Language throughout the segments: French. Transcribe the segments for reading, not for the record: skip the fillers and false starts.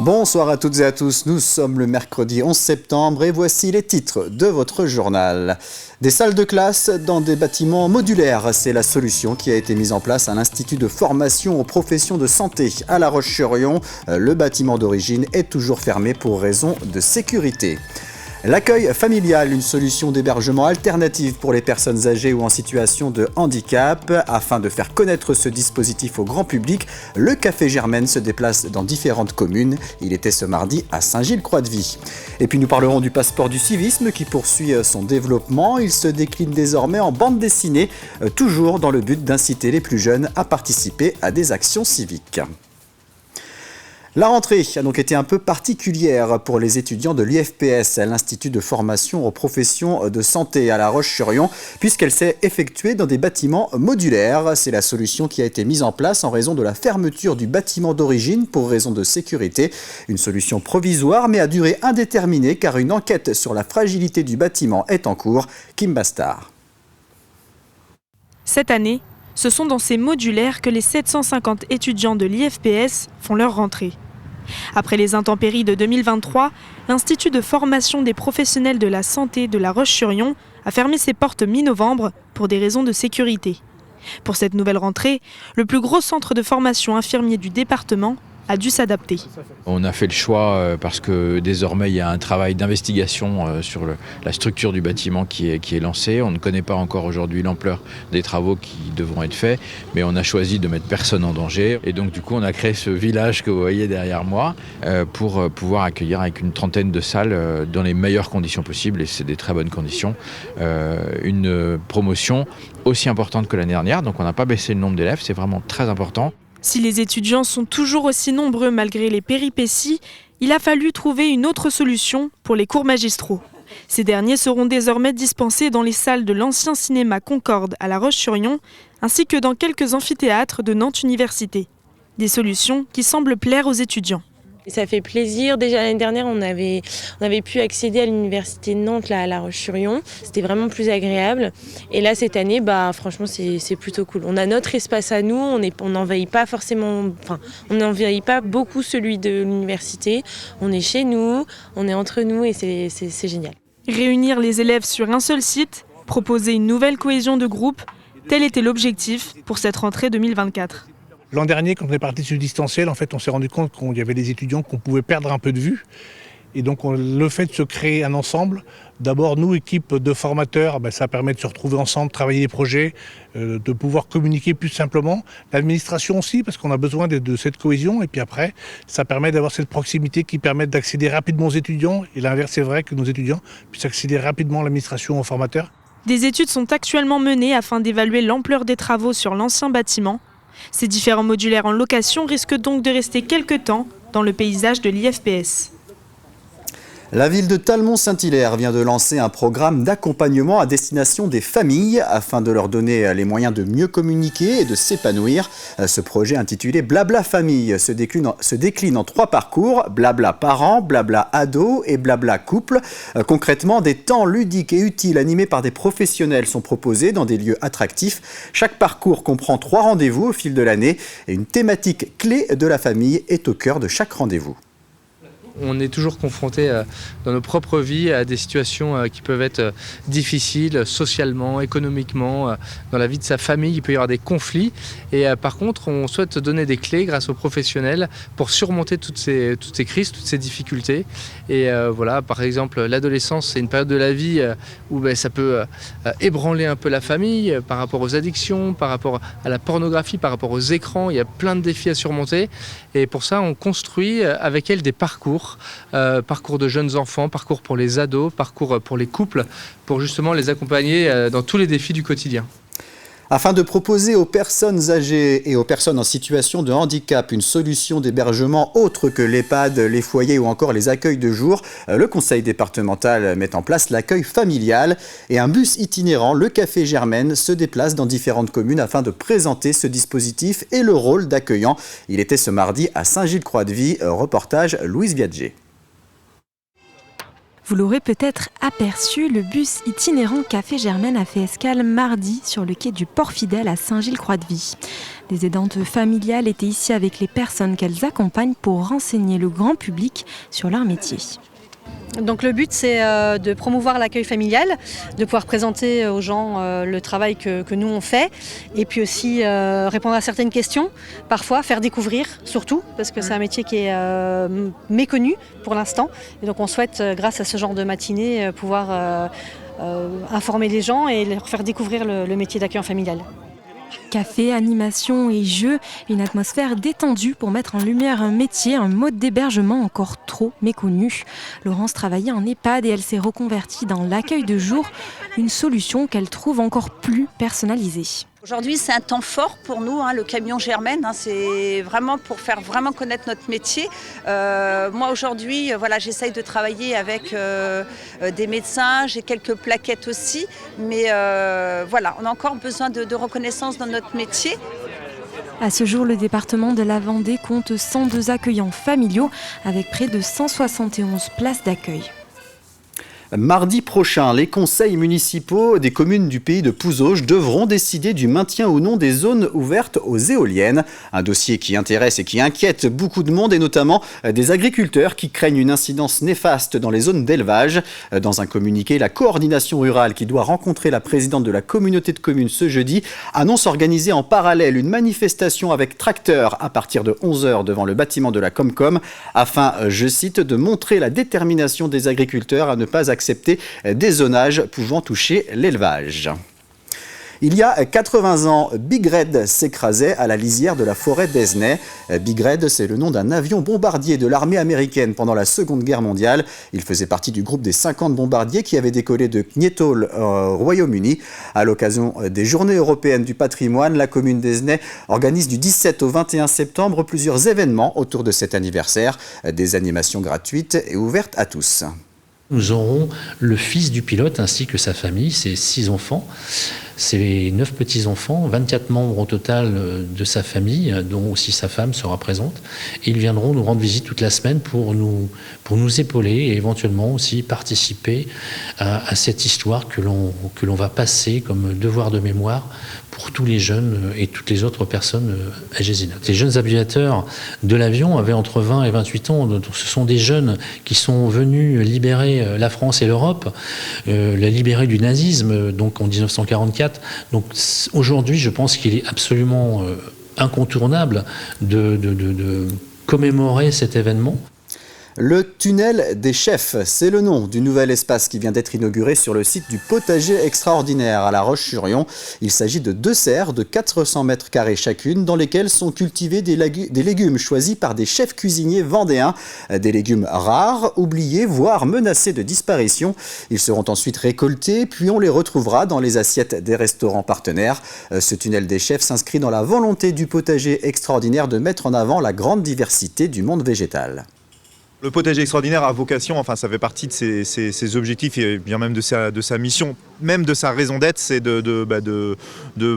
Bonsoir à toutes et à tous, nous sommes le mercredi 11 septembre et voici les titres de votre journal. Des salles de classe dans des bâtiments modulaires, c'est la solution qui a été mise en place à l'Institut de formation aux professions de santé à La Roche-sur-Yon. Le bâtiment d'origine est toujours fermé pour raison de sécurité. L'accueil familial, une solution d'hébergement alternative pour les personnes âgées ou en situation de handicap. Afin de faire connaître ce dispositif au grand public, le Café Germaine se déplace dans différentes communes. Il était ce mardi à Saint-Gilles-Croix-de-Vie. Et puis nous parlerons du passeport du civisme qui poursuit son développement. Il se décline désormais en bande dessinée, toujours dans le but d'inciter les plus jeunes à participer à des actions civiques. La rentrée a donc été un peu particulière pour les étudiants de l'IFPS, l'Institut de formation aux professions de santé à La Roche-sur-Yon, puisqu'elle s'est effectuée dans des bâtiments modulaires. C'est la solution qui a été mise en place en raison de la fermeture du bâtiment d'origine pour raison de sécurité. Une solution provisoire mais à durée indéterminée car une enquête sur la fragilité du bâtiment est en cours. Kim Bastard. Cette année, ce sont dans ces modulaires que les 750 étudiants de l'IFPS font leur rentrée. Après les intempéries de 2023, l'Institut de formation des professionnels de la santé de La Roche-sur-Yon a fermé ses portes mi-novembre pour des raisons de sécurité. Pour cette nouvelle rentrée, le plus gros centre de formation infirmier du département a dû s'adapter. On a fait le choix parce que désormais il y a un travail d'investigation sur la structure du bâtiment qui est lancé. On ne connaît pas encore aujourd'hui l'ampleur des travaux qui devront être faits, mais on a choisi de mettre personne en danger. Et donc du coup on a créé ce village que vous voyez derrière moi pour pouvoir accueillir avec une trentaine de salles dans les meilleures conditions possibles, et c'est des très bonnes conditions. Une promotion aussi importante que l'année dernière, donc on n'a pas baissé le nombre d'élèves, c'est vraiment très important. Si les étudiants sont toujours aussi nombreux malgré les péripéties, il a fallu trouver une autre solution pour les cours magistraux. Ces derniers seront désormais dispensés dans les salles de l'ancien cinéma Concorde à La Roche-sur-Yon, ainsi que dans quelques amphithéâtres de Nantes Université. Des solutions qui semblent plaire aux étudiants. Ça fait plaisir. Déjà l'année dernière, on avait pu accéder à l'université de Nantes là, à La Roche-sur-Yon. C'était vraiment plus agréable. Et là, cette année, franchement, c'est plutôt cool. On a notre espace à nous. On n'envahit pas beaucoup celui de l'université. On est chez nous, on est entre nous et c'est génial. Réunir les élèves sur un seul site, proposer une nouvelle cohésion de groupe, tel était l'objectif pour cette rentrée 2024. L'an dernier, quand on est parti sur le distanciel, en fait, on s'est rendu compte qu'il y avait des étudiants qu'on pouvait perdre un peu de vue. Et donc, le fait de se créer un ensemble, d'abord, nous, équipe de formateurs, ça permet de se retrouver ensemble, travailler des projets, de pouvoir communiquer plus simplement. L'administration aussi, parce qu'on a besoin de cette cohésion. Et puis après, ça permet d'avoir cette proximité qui permet d'accéder rapidement aux étudiants. Et l'inverse, c'est vrai que nos étudiants puissent accéder rapidement à l'administration, aux formateurs. Des études sont actuellement menées afin d'évaluer l'ampleur des travaux sur l'ancien bâtiment. Ces différents modulaires en location risquent donc de rester quelque temps dans le paysage de l'IFPS. La ville de Talmont-Saint-Hilaire vient de lancer un programme d'accompagnement à destination des familles afin de leur donner les moyens de mieux communiquer et de s'épanouir. Ce projet intitulé Blabla Famille se décline en 3 parcours, Blabla Parents, Blabla Ados et Blabla Couple. Concrètement, des temps ludiques et utiles animés par des professionnels sont proposés dans des lieux attractifs. Chaque parcours comprend 3 rendez-vous au fil de l'année et une thématique clé de la famille est au cœur de chaque rendez-vous. On est toujours confronté dans nos propres vies à des situations qui peuvent être difficiles socialement, économiquement, dans la vie de sa famille, il peut y avoir des conflits. Et par contre, on souhaite donner des clés grâce aux professionnels pour surmonter toutes ces crises, toutes ces difficultés. Et voilà, par exemple, l'adolescence, c'est une période de la vie où ça peut ébranler un peu la famille par rapport aux addictions, par rapport à la pornographie, par rapport aux écrans. Il y a plein de défis à surmonter. Et pour ça, on construit avec elles des parcours de jeunes enfants, parcours pour les ados, parcours pour les couples, pour justement les accompagner dans tous les défis du quotidien. Afin de proposer aux personnes âgées et aux personnes en situation de handicap une solution d'hébergement autre que l'EHPAD, les foyers ou encore les accueils de jour, le conseil départemental met en place l'accueil familial et un bus itinérant, le Café Germaine, se déplace dans différentes communes afin de présenter ce dispositif et le rôle d'accueillant. Il était ce mardi à Saint-Gilles-Croix-de-Vie, reportage Louise Viadger. Vous l'aurez peut-être aperçu, le bus itinérant Café Germaine a fait escale mardi sur le quai du Port-Fidèle à Saint-Gilles-Croix-de-Vie. Les aidantes familiales étaient ici avec les personnes qu'elles accompagnent pour renseigner le grand public sur leur métier. Donc le but, c'est de promouvoir l'accueil familial, de pouvoir présenter aux gens le travail que nous on fait, et puis aussi répondre à certaines questions, parfois faire découvrir surtout, parce que c'est un métier qui est méconnu pour l'instant. Et donc on souhaite, grâce à ce genre de matinée, pouvoir informer les gens et leur faire découvrir le métier d'accueil familial. Café, animation et jeux, une atmosphère détendue pour mettre en lumière un métier, un mode d'hébergement encore trop méconnu. Laurence travaillait en EHPAD et elle s'est reconvertie dans l'accueil de jour, une solution qu'elle trouve encore plus personnalisée. Aujourd'hui, c'est un temps fort pour nous, le camion Germaine. C'est vraiment pour faire vraiment connaître notre métier. Moi, aujourd'hui, j'essaye de travailler avec des médecins. J'ai quelques plaquettes aussi. Mais on a encore besoin de reconnaissance dans notre métier. À ce jour, le département de la Vendée compte 102 accueillants familiaux avec près de 171 places d'accueil. Mardi prochain, les conseils municipaux des communes du pays de Pouzauges devront décider du maintien ou non des zones ouvertes aux éoliennes. Un dossier qui intéresse et qui inquiète beaucoup de monde et notamment des agriculteurs qui craignent une incidence néfaste dans les zones d'élevage. Dans un communiqué, la coordination rurale qui doit rencontrer la présidente de la communauté de communes ce jeudi annonce organiser en parallèle une manifestation avec tracteurs à partir de 11h devant le bâtiment de la Comcom afin, je cite, de montrer la détermination des agriculteurs à ne pas accepter des zonages pouvant toucher l'élevage. Il y a 80 ans, Big Red s'écrasait à la lisière de la forêt d'Esnay. Big Red, c'est le nom d'un avion bombardier de l'armée américaine pendant la Seconde Guerre mondiale. Il faisait partie du groupe des 50 bombardiers qui avaient décollé de Knietol au Royaume-Uni. À l'occasion des Journées européennes du patrimoine, la commune d'Esnay organise du 17 au 21 septembre plusieurs événements autour de cet anniversaire. Des animations gratuites et ouvertes à tous. Nous aurons le fils du pilote ainsi que sa famille, ses 6 enfants, ses 9 petits-enfants, 24 membres au total de sa famille, dont aussi sa femme sera présente. Et ils viendront nous rendre visite toute la semaine pour nous épauler et éventuellement aussi participer à cette histoire que l'on va passer comme devoir de mémoire pour tous les jeunes et toutes les autres personnes à Gézina. Ces jeunes aviateurs de l'avion avaient entre 20 et 28 ans. Donc ce sont des jeunes qui sont venus libérer la France et l'Europe, la libérer du nazisme, donc en 1944. Donc aujourd'hui, je pense qu'il est absolument incontournable de commémorer cet événement. Le tunnel des chefs, c'est le nom du nouvel espace qui vient d'être inauguré sur le site du potager extraordinaire à La Roche-sur-Yon. Il s'agit de 2 serres de 400 mètres carrés chacune dans lesquelles sont cultivés des légumes choisis par des chefs cuisiniers vendéens. Des légumes rares, oubliés, voire menacés de disparition. Ils seront ensuite récoltés, puis on les retrouvera dans les assiettes des restaurants partenaires. Ce tunnel des chefs s'inscrit dans la volonté du potager extraordinaire de mettre en avant la grande diversité du monde végétal. Le potager extraordinaire a vocation, ça fait partie de ses objectifs et bien même de sa mission, même de sa raison d'être, c'est de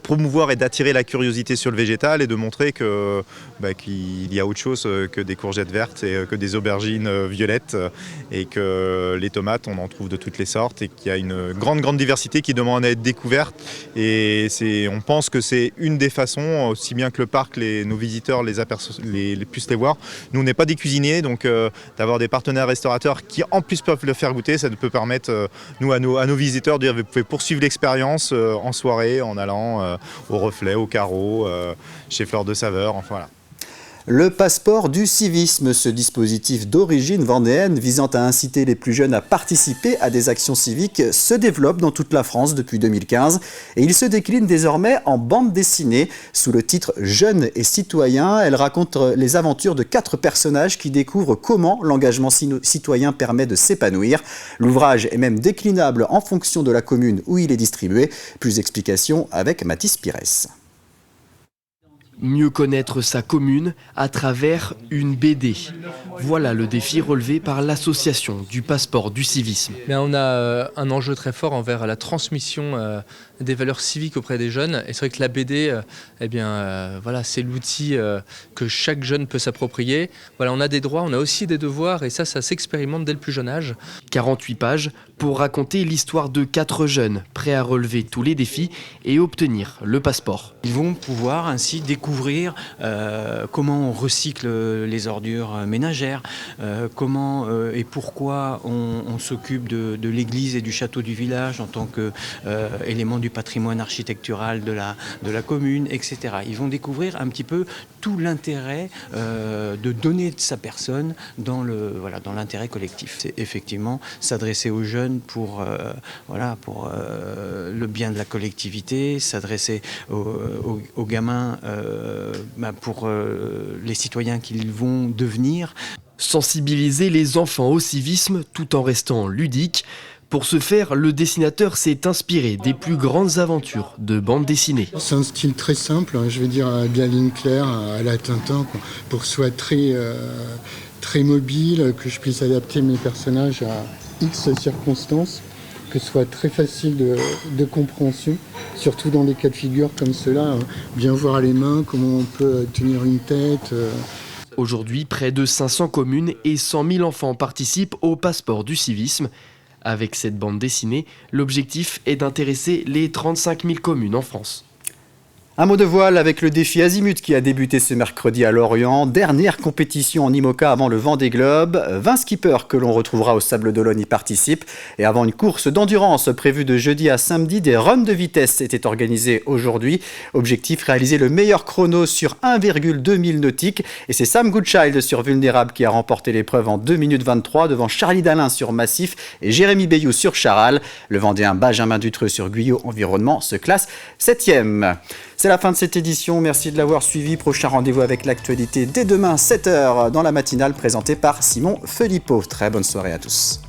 promouvoir et d'attirer la curiosité sur le végétal et de montrer qu'il y a autre chose que des courgettes vertes et que des aubergines violettes et que les tomates, on en trouve de toutes les sortes et qu'il y a une grande diversité qui demande à être découverte. Et on pense que c'est une des façons, aussi bien que le parc, nos visiteurs puissent les voir. Nous, on n'est pas des cuisiniers, donc d'avoir des partenaires restaurateurs qui en plus peuvent le faire goûter, ça peut permettre à nos visiteurs de dire vous pouvez poursuivre l'expérience en soirée en allant au Reflet, au Carreau, chez Fleur de Saveur, voilà. Le passeport du civisme, ce dispositif d'origine vendéenne visant à inciter les plus jeunes à participer à des actions civiques, se développe dans toute la France depuis 2015 et il se décline désormais en bande dessinée sous le titre « Jeunes et citoyens ». Elle raconte les aventures de 4 personnages qui découvrent comment l'engagement citoyen permet de s'épanouir. L'ouvrage est même déclinable en fonction de la commune où il est distribué. Plus d'explications avec Mathis Pires. Mieux connaître sa commune à travers une BD. Voilà le défi relevé par l'association du passeport du civisme. On a un enjeu très fort envers la transmission des valeurs civiques auprès des jeunes. Et c'est vrai que la BD, c'est l'outil que chaque jeune peut s'approprier. Voilà, on a des droits, on a aussi des devoirs et ça s'expérimente dès le plus jeune âge. 48 pages pour raconter l'histoire de 4 jeunes prêts à relever tous les défis et obtenir le passeport. Ils vont pouvoir ainsi découvrir comment on recycle les ordures ménagères, comment et pourquoi on s'occupe de l'église et du château du village en tant qu'élément du patrimoine architectural de la commune, etc. Ils vont découvrir un petit peu tout l'intérêt de donner de sa personne dans l'intérêt collectif. C'est effectivement s'adresser aux jeunes pour le bien de la collectivité, s'adresser aux gamins pour les citoyens qu'ils vont devenir. Sensibiliser les enfants au civisme tout en restant ludique. Pour ce faire, le dessinateur s'est inspiré des plus grandes aventures de bande dessinée. C'est un style très simple, je veux dire de la ligne claire à la Tintin, pour que ce soit très mobile, que je puisse adapter mes personnages à X circonstances, que ce soit très facile de compréhension, surtout dans des cas de figure comme ceux-là, bien voir les mains, comment on peut tenir une tête. Aujourd'hui, près de 500 communes et 100 000 enfants participent au passeport du civisme. Avec cette bande dessinée, l'objectif est d'intéresser les 35 000 communes en France. Un mot de voile avec le défi Azimut qui a débuté ce mercredi à Lorient. Dernière compétition en IMOCA avant le Vendée Globe. 20 skippers que l'on retrouvera au Sable d'Olonne y participent. Et avant une course d'endurance prévue de jeudi à samedi, des runs de vitesse étaient organisés aujourd'hui. Objectif, réaliser le meilleur chrono sur 1,2 mille nautiques. Et c'est Sam Goodchild sur Vulnérable qui a remporté l'épreuve en 2 minutes 23 devant Charlie Dalin sur Massif et Jérémy Bayou sur Charal. Le Vendéen Benjamin Dutreux sur Guyot Environnement se classe 7e. C'est la fin de cette édition, merci de l'avoir suivi. Prochain rendez-vous avec l'actualité dès demain 7h dans la matinale présentée par Simon Philippot. Très bonne soirée à tous.